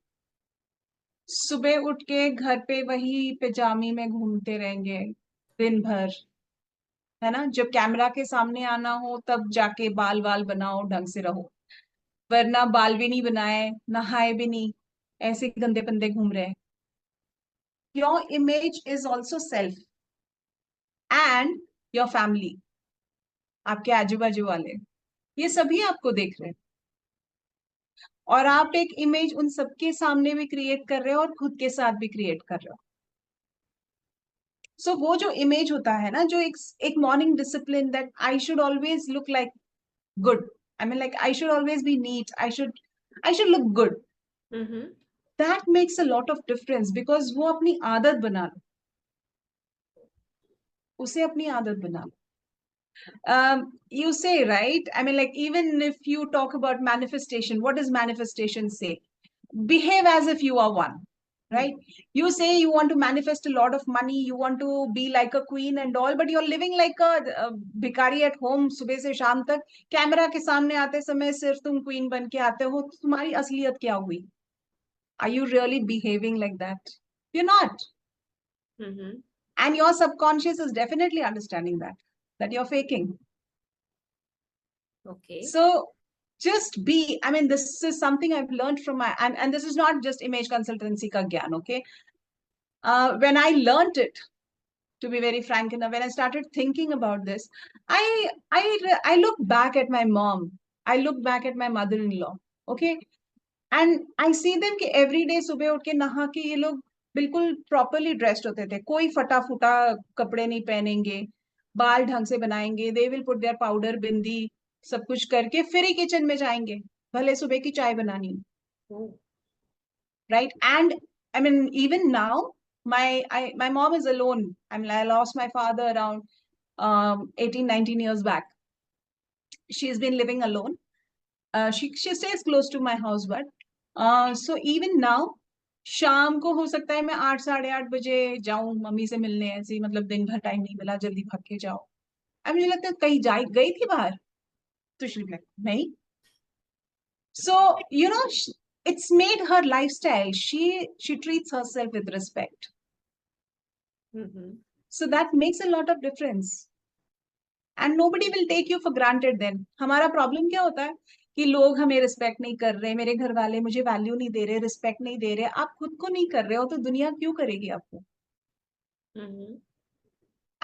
सुबह उठ के घर पे वही पिजामी में घूमते रहेंगे दिन भर, है ना. जब कैमरा के सामने आना हो तब जाके बाल वाल बनाओ, ढंग से रहो, वरना बाल भी नहीं बनाए, नहाए भी नहीं, ऐसे गंदे पंदे घूम रहे हैं. Your image is also self and your family, आपके आजू बाजू वाले, ये सभी आपको देख रहे हैं और आप एक इमेज उन सबके सामने भी क्रिएट कर रहे हो और खुद के साथ भी क्रिएट कर रहे हो. सो वो जो इमेज होता है ना, जो एक morning discipline that I should always look like good, I mean like I should always be neat, I should look good. That makes a lot of difference because वो अपनी आदत बना लो, उसे अपनी आदत बना लो. You say, right? I mean, like, even if you talk about manifestation, what does manifestation say? Behave as if you are one, right? You say you want to manifest a lot of money, you want to be like a queen and all, but you're living like a भिखारी at home. सुबह से शाम तक camera के सामने आते समय सिर्फ तुम क्वीन बन के आते हो, तुम्हारी असलियत क्या हुई? Are you really behaving like that? You're not. And your subconscious is definitely understanding that you're faking. Okay. So just be, I mean, this is something I've learned from and this is not just image consultancy ka gyan, okay? When I learned it, to be very frank enough, when I started thinking about this, I look back at my mom, I look back at my mother-in-law, okay? And I see them कि every day सुबह उठ के नहा के ये लोग बिल्कुल properly dressed होते थे, कोई फटा फुटा कपड़े नहीं पहनेंगे, बाल ढंग से बनाएंगे, they will put there powder, bindi, सब कुछ करके फिर ही किचन में जाएंगे, भले सुबह की चाय बनानी, right. And I mean even now my mom is alone. I mean, I lost my father around 18-19 years back. She's been living alone. She stays close to my house, but so even now शाम को हो सकता है मैं 8 साढ़े 8 बजे जाऊं mummy से मिलने, ऐसे मतलब दिन भर टाइम नहीं मिला, जल्दी भाग के जाओ. अब मुझे लगता है कहीं गई थी बाहर, तो शी लाइक नहीं. So you know, it's made her lifestyle. She treats herself with respect. So that makes a lot of difference. And nobody will take you for granted then. हमारा प्रॉब्लम क्या होता है कि लोग हमें रिस्पेक्ट नहीं कर रहे, मेरे घर वाले मुझे वैल्यू नहीं दे रहे, रिस्पेक्ट नहीं दे रहे. आप खुद को नहीं कर रहे हो तो दुनिया क्यों करेगी आपको?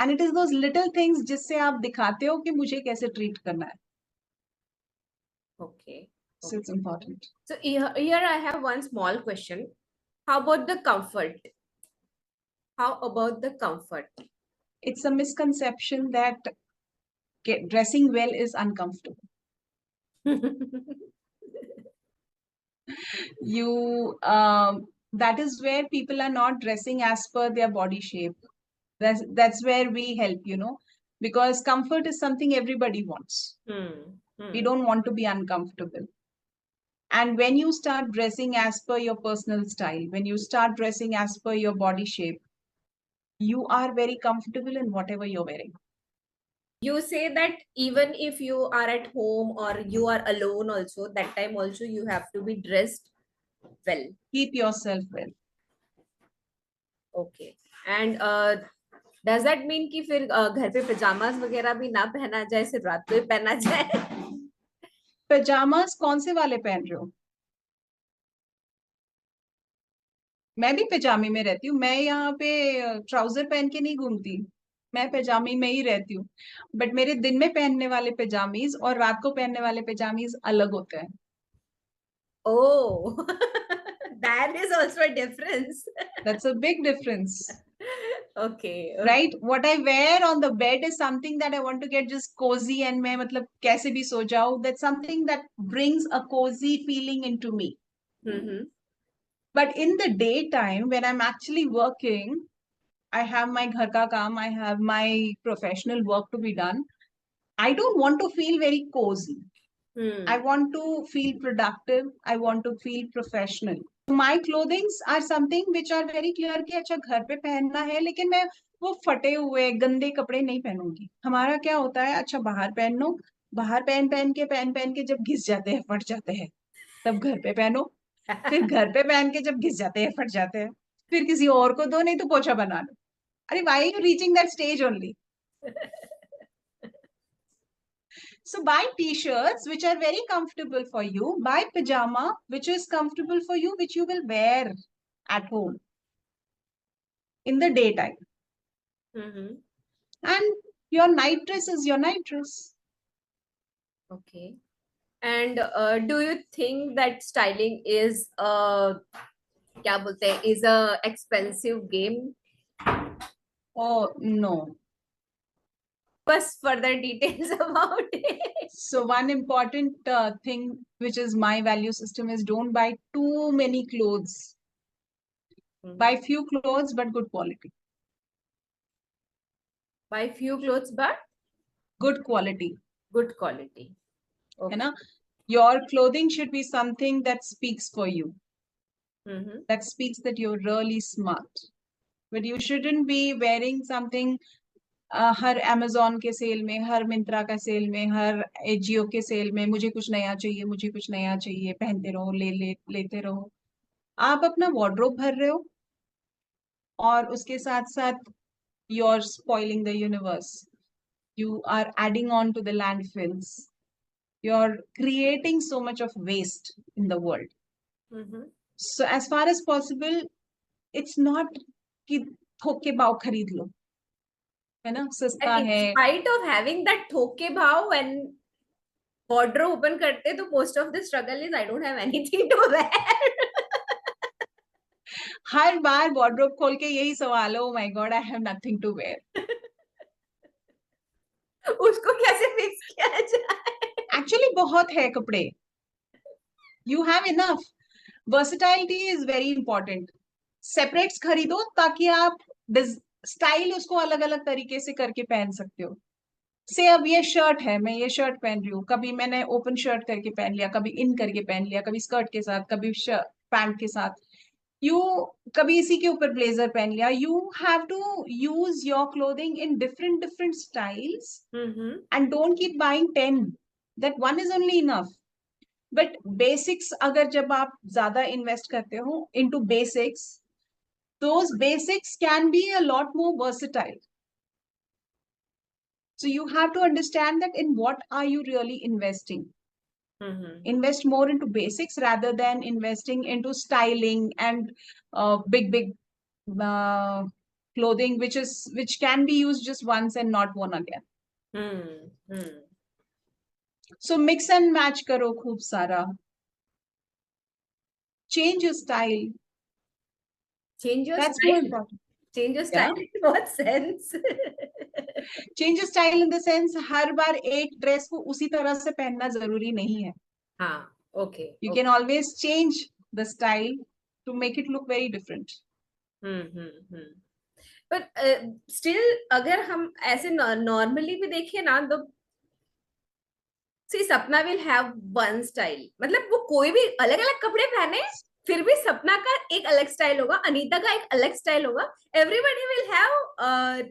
And it is those little things जिससे आप दिखाते हो कि मुझे कैसे ट्रीट करना है. Okay. So it's important. So here I have one small question. How about the comfort? How about the comfort? It's a misconception that dressing well is uncomfortable. That is where people are not dressing as per their body shape. That's where we help, you know, because comfort is something everybody wants. We don't want to be uncomfortable. And when you start dressing as per your personal style, when you start dressing as per your body shape, you are very comfortable in whatever you're wearing. You say that even if you are at home or you are alone also, that time also you have to be dressed well. Keep yourself well. Okay. And does that mean कि फिर घर पे pajamas वगैरह भी ना पहना जाए, सिर्फ रात को ही पहना जाए? पेजामास कौन से वाले पहन रहे हो? मैं भी पेजामे में रहती हूँ, मैं यहाँ पे ट्राउजर पहन के नहीं घूमती, मैं पेजामे में ही रहती हूँ। बट मेरे दिन में पहनने वाले पेजामीज और रात को पहनने वाले पेजामीज अलग होते हैं। Oh, that is also a difference. That's a big difference. Okay. Right? What I wear on the bed is something that I want to get just cozy and मैं मतलब कैसे भी सो जाऊँ. That's something that brings a cozy feeling into me. Mm-hmm. But in the daytime, when I'm actually working, I have my ghar ka kaam, I have my professional work to be done. I don't want to feel very cozy. I want to feel productive. I want to feel professional. My clothings are something which are very clear कि अच्छा घर पे पहनना है, लेकिन मैं वो फटे हुए गंदे कपड़े नहीं पहनूंगी। हमारा क्या होता है, अच्छा बाहर पहनो, बाहर पहन पहन के जब घिस जाते हैं, फट जाते हैं, तब घर पे पहनो, फिर घर पे पहन के जब घिस जाते हैं, फट जाते हैं, फिर किसी और को दो, नहीं तो पोछा बना लो। अरे why are you reaching that stage only? So buy t-shirts which are very comfortable for you. Buy pajama which is comfortable for you, which you will wear at home in the daytime. Mm-hmm. And your night dress is your night dress. Okay. And do you think that styling is क्या बोलते हैं, is a expensive game? Oh no. बस further details about it. So one important thing which is my value system is don't buy too many clothes. Buy few clothes but good quality. Buy few clothes but Good quality. good quality. है ना? Your clothing should be something that speaks for you. Mm-hmm. That speaks that you're really smart. But you shouldn't be wearing something her Amazon के cell में, हर मिंत्रा का cell में, हर AJIO के cell में मुझे कुछ नया चाहिए, मुझे कुछ नया चाहिए, पहनते रहो, लेते रहो। आप अपना वार्डरोब भर रहे हो और उसके साथ साथ you are spoiling the universe, you are adding on to the landfills, you are creating so much of waste in the world. So as far as possible it's not कि थोक के भाव खरीद लो, है ना, सस्ता And in है. spite of having that थोके भाव, when wardrobe open करते तो most of the struggle is I don't have anything to wear. Her bar wardrobe खोल के यही सवाल है, oh my god, I have nothing to wear. उसको कैसे फिक्स किया जाए? Actually बहुत है कपड़े. You have enough. Versatility is very important. Separates खरीदो ताकि आप स्टाइल उसको अलग अलग तरीके से करके पहन सकते हो. से अब ये शर्ट है, मैं ये शर्ट पहन रही हूँ, कभी मैंने ओपन शर्ट करके पहन लिया, कभी इन करके पहन लिया, कभी स्कर्ट के साथ, कभी पैंट के साथ, यू कभी इसी के ऊपर ब्लेजर पहन लिया. You have to use your clothing in different different styles and don't keep buying 10. That one is only enough. But basics अगर जब आप ज्यादा इन्वेस्ट करते हो into basics, those basics can be a lot more versatile. So you have to understand that in what are you really investing. Invest more into basics rather than investing into styling and big clothing which can be used just once and not worn again. So mix and match karo khub sara. Change your style. Change your That's style. more important. Change your style in what sense? Change your style in the sense हर बार एक dress को उसी तरह से पहनना जरूरी नहीं है. हाँ, okay. You can always change the style to make it look very different. But still अगर हम ऐसे normally भी देखें ना तो see सपना will have one style. मतलब वो कोई भी अलग अलग कपड़े पहने फिर भी सपना का एक अलग स्टाइल होगा, अनीता का एक अलग स्टाइल होगा. Everybody will have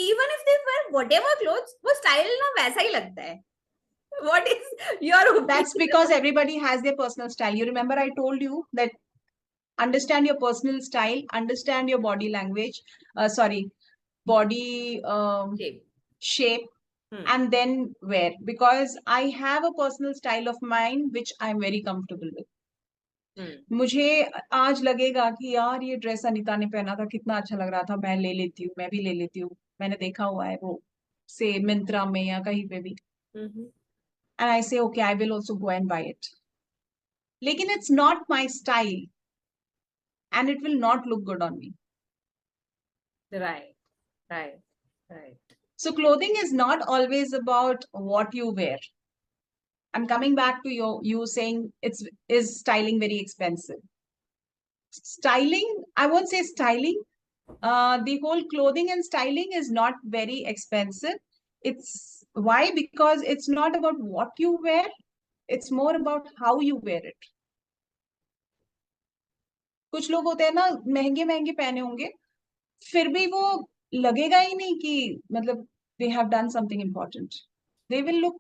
even if they wear whatever clothes, वो style ना वैसा ही लगता है. What is your opinion? That's because everybody has their personal style. You remember I told you that understand your personal style, understand your body language, body shape, and then wear. Because I have a personal style of mine which I'm very comfortable with. मुझे आज लगेगा कि यार ये dress Anita ने पहना था कितना अच्छा लग रहा था, मैं ले लेती हूँ, मैं भी ले लेती हूँ, मैंने देखा हुआ है वो से मिंत्रा में या कहीं पे भी, and I say okay I will also go and buy it. लेकिन it's not my style and it will not look good on me. Right, right, right. So clothing is not always about what you wear. I'm coming back to you saying is styling very expensive. Styling, I won't say styling. The whole clothing and styling is not very expensive. It's why? Because it's not about what you wear. It's more about how you wear it. कुछ लोग होते हैं ना महंगे महंगे पहने होंगे फिर भी वो लगेगा ही नहीं कि मतलब they have done something important. They will look.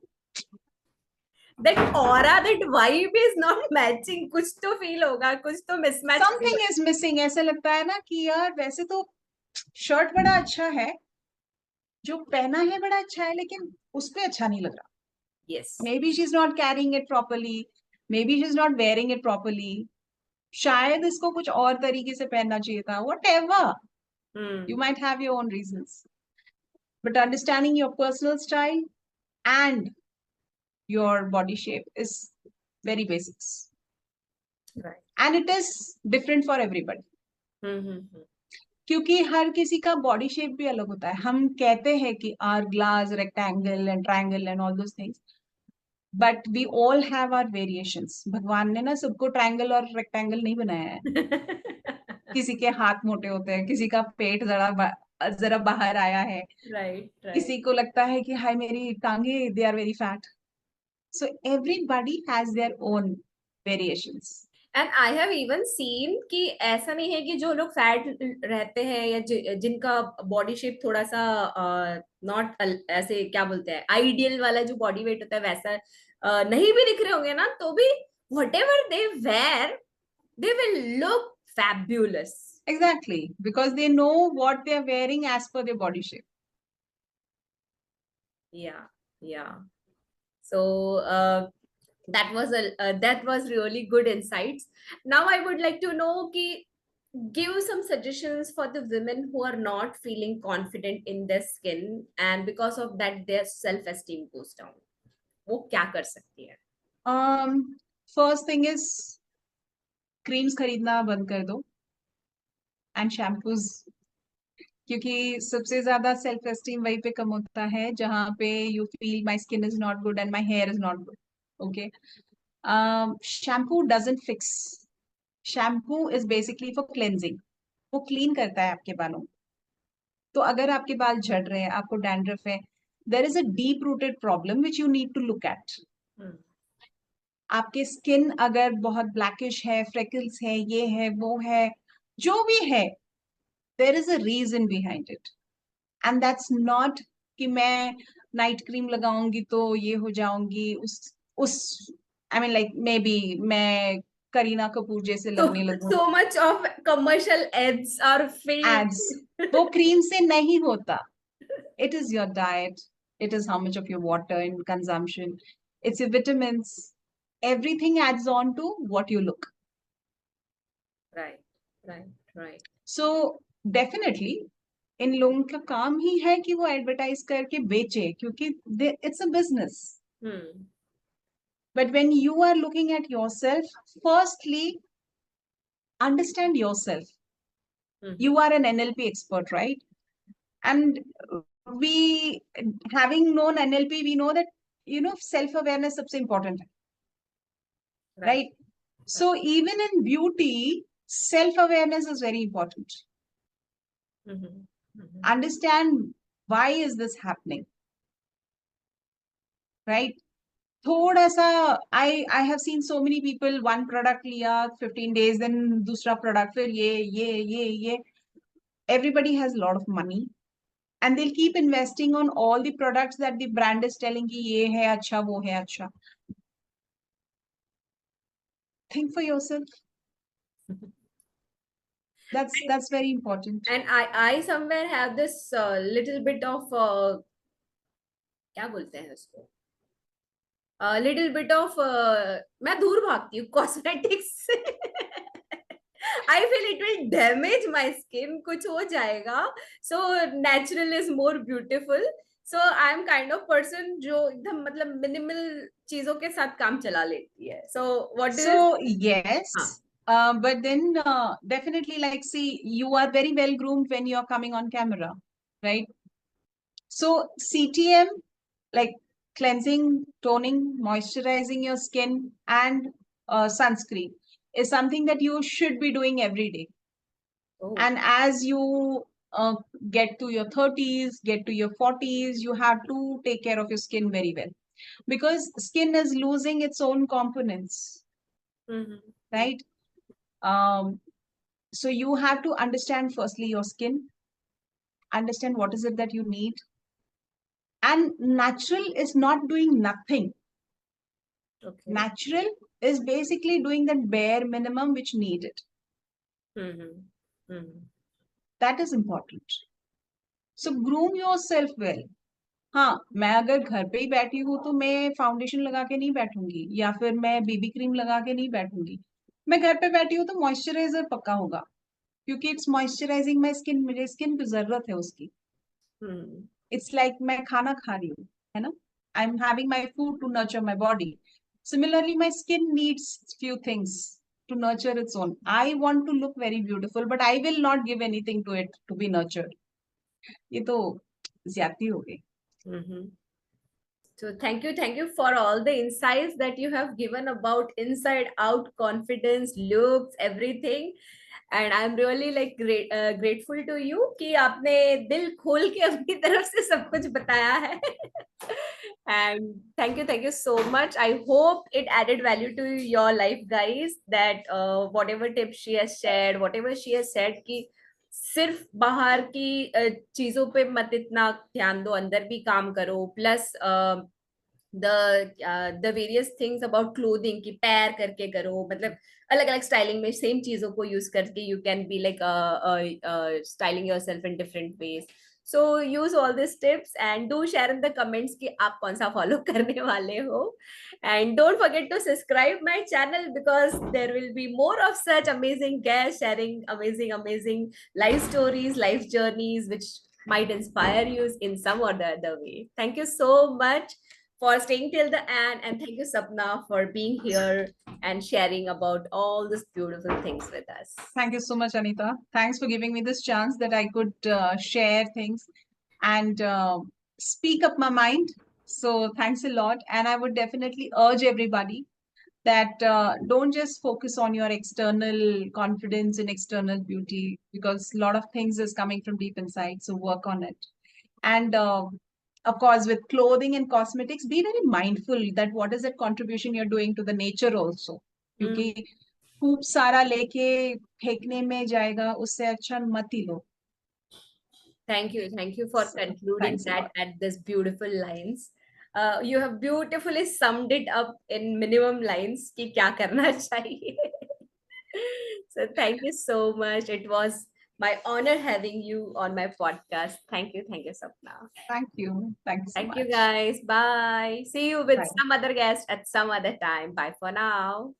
That aura, that vibe is not matching. कुछ तो feel होगा, कुछ तो mismatch. Something is missing. ऐसे लगता है ना कि यार वैसे तो शर्ट बड़ा अच्छा है, जो पहना है बड़ा अच्छा है, लेकिन उस पे अच्छा नहीं लग रहा. Yes. Maybe she's not carrying it properly. Maybe she's not wearing it properly. शायद इसको कुछ और तरीके से पहनना चाहिए था. Whatever. You might have your own reasons. But understanding your personal style and your body shape is very basics. Right. And it is different for everybody. क्योंकि हर किसी का बॉडी शेप भी अलग होता है. हम कहते हैं कि hourglass, rectangle and triangle and all those things. But we all have our variations. भगवान ने ना सबको ट्रायंगल और रेक्टेंगल नहीं बनाया है. किसी के हाथ मोटे होते हैं, किसी का पेट जरा बाहर आया है. Right, right. किसी को लगता है कि हाय मेरी टांगे they are very fat. So everybody has their own variations. And I have even seen कि ऐसा नहीं है कि जो लोग फैट रहते हैं या जिनका बॉडी शेप थोड़ा सा नॉट ऐसे क्या बोलते हैं आइडियल वाला जो बॉडी वेट होता है वैसा नहीं भी दिख रहे होंगे ना तो भी whatever they wear they will look fabulous. Exactly, because they know what they are wearing as per their body shape. Yeah, yeah. So that was really good insights. Now I would like to know ki give some suggestions for the women who are not feeling confident in their skin and because of that their self esteem goes down. वो क्या कर सकती है? First thing is creams खरीदना बंद कर दो and shampoos, क्योंकि सबसे ज्यादा सेल्फ एस्टीम वहीं पे कम होता है जहां पे you feel my skin is not good and my hair is not good. Okay. Shampoo doesn't fix. Shampoo is basically for cleansing. वो क्लीन करता है आपके बालों. तो अगर आपके बाल झड़ रहे हैं, आपको डैंड्रफ है, there is a deep rooted problem which you need to look at. आपके स्किन अगर बहुत ब्लैकिश है, फ्रेकल्स है, ये है, वो है, जो भी है, there is a reason behind it. And that's not कि मैं नाइट क्रीम लगाऊंगी तो ये हो जाऊंगी, उस I mean like maybe मैं करीना कपूर जैसे लगने लगूं. So much of commercial ads are fake. Ads. वो क्रीम से नहीं होता. It is your diet. It is how much of your water in consumption. It's your vitamins. Everything adds on to what you look. Right, right, right. So definitely इन लोगों का काम ही है कि वो एडवर्टाइज करके बेचे, क्योंकि it's a business. But when you are looking at yourself, firstly, understand yourself. You are an NLP expert, right? And we, having known NLP, we know that, self-awareness is important. Right? So even in beauty, self-awareness is very important. Understand why is this happening? Right? थोड़ा सा I have seen so many people, one product लिया 15 days, then दूसरा product, फिर ये everybody has a lot of money, and they'll keep investing on all the products that the brand is telling ki ye hai acha, wo hai acha. Think for yourself. That's very important. And I somewhere have this little bit of क्या बोलते हैं उसको, little bit of, मैं दूर भागती हूँ cosmetics से. I feel it will damage my skin, कुछ हो जाएगा. So natural is more beautiful. So I am kind of person जो एकदम मतलब मिनिमल चीजों के साथ काम चला लेती है. सो व्हाट So yes, हाँ. but then definitely, like, see, you are very well groomed when you are coming on camera, right? So CTM, like cleansing, toning, moisturizing your skin, and sunscreen is something that you should be doing every day. Oh. And as you get to your 30s, get to your 40s, you have to take care of your skin very well, because skin is losing its own components, Mhm. right? So you have to understand firstly your skin, understand what is it that you need. And natural is not doing nothing. Okay. Natural is basically doing the bare minimum which needed. Mhm. Mhm. That is important. So groom yourself well. हाँ, मैं अगर घर पे ही बैठी हूँ तो मैं foundation लगा के नहीं बैठूंगी, या फिर मैं बीबी क्रीम लगा के नहीं बैठूंगी. मैं घर पे बैठी हूँ तो मॉइस्चराइजर पक्का होगा, क्योंकि इट्स मॉइस्चराइजिंग माई स्किन. मेरे स्किन को जरूरत है उसकी. Mhm. It's like मैं खाना खा रही हूँ, है ना? I'm having my food to nurture my body. Similarly, my skin needs few things to nurture its own. I want to look very beautiful, but I will not give anything to it to be nurtured. ये तो ज्यादती हो गई. Mm-hmm. So thank you for all the insights that you have given about inside out confidence, looks, everything. And I'm really like grateful to you कि आपने दिल खोल के अपनी तरफ से सब कुछ बताया है. And thank you so much. I hope it added value to your life, guys, that whatever tips she has shared, whatever she has said कि सिर्फ बाहर की चीजों पे मत इतना ध्यान दो, अंदर भी काम करो. Plus the various things about clothing की पैर करके करो, मतलब अलग अलग स्टाइलिंग में सेम चीजों को यूज करके you can be like styling yourself in different ways. So use all this tips and do share in the comments कि आप कौन सा फॉलो करने वाले हो. And don't forget to subscribe my channel because there will be more of such amazing guests sharing amazing life stories, life journeys, which might inspire you in some or the other way. Thank you so much for staying till the end, and thank you Sapna for being here and sharing about all these beautiful things with us. Thank you so much, Anita. Thanks for giving me this chance that I could share things and speak up my mind. So thanks a lot. And I would definitely urge everybody that don't just focus on your external confidence and external beauty, because a lot of things is coming from deep inside. So work on it. And of course, with clothing and cosmetics, be very mindful that what is that contribution you're doing to the nature also. क्योंकि खूब सारा लेके फेंकने में जाएगा, उससे अच्छा मत ही लो. Thank you for So, concluding thanks a that lot. at this beautiful lines. You have beautifully summed it up in minimum lines कि क्या करना चाहिए. So thank you so much. It was my honor having you on my podcast. Thank you, Sapna. Thank you. Thank you so Thank you, much. guys. Bye. See you with Bye. some other guest at some other time. Bye for now.